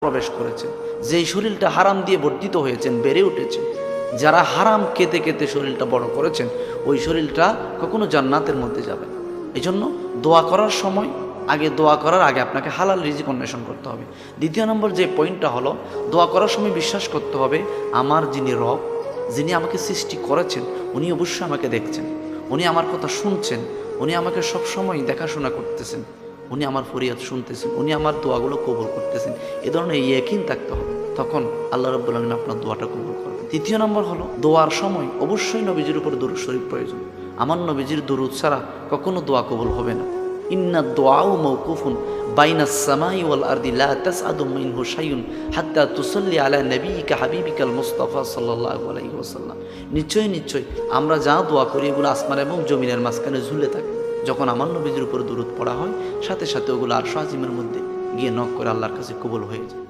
প্রবেশ করেছেন, যেই শরীরটা হারাম দিয়ে বর্ধিত হয়েছেন, বেড়ে উঠেছে, যারা হারাম খেতে খেতে শরীরটা বড় করেছেন, ওই শরীরটা কখনো জান্নাতের মধ্যে যাবে। এই জন্য দোয়া করার সময় দোয়া করার আগে আপনাকে হালাল রিজিক অন্বেষণ করতে হবে। দ্বিতীয় নম্বর যে পয়েন্টটা হলো, দোয়া করার সময় বিশ্বাস করতে হবে আমার যিনি রব, যিনি আমাকে সৃষ্টি করেছেন, উনি অবশ্যই আমাকে দেখছেন, উনি আমার কথা শুনছেন, উনি আমাকে সবসময় দেখাশোনা করতেছেন, উনি আমার ফরিয়াদ শুনতেছেন, উনি আমার দোয়াগুলো কবুল করতেছেন। এ ধরনের ইয়াকিন থাকতে হবে, তখন আল্লাহ রাব্বুল আলামিন আপনার দোয়াটা কবুল করবেন। তৃতীয় নম্বর হলো, দোয়ার সময় অবশ্যই নবীজির উপর দরুদ শরীফ প্রয়োজন। আমার নবীজির দরুদ ছাড়া কখনো দোয়া কবুল হবে না। ইন্না দুআউ মাওকুফুন বাইনাস সামাই ওয়াল আরদি লা তাসআদু মিনহু শাইউন হাত্তা তুসাল্লি আলা নবিয়িকা হাবিবিকাল মুস্তাফা সাল্লাল্লাহু আলাইহি ওয়াসাল্লাম। নিশ্চয়ই আমরা যা দোয়া করি এগুলো আসমান এবং জমিনের মাঝখানে ঝুলে থাকে। যখন আমার নবীজির উপর দরুদ পড়া হয়, সাথে সাথে ওগুলো আরশ আজিমের মধ্যে গিয়ে নক করে আল্লাহর কাছে কবুল হয়ে যায়।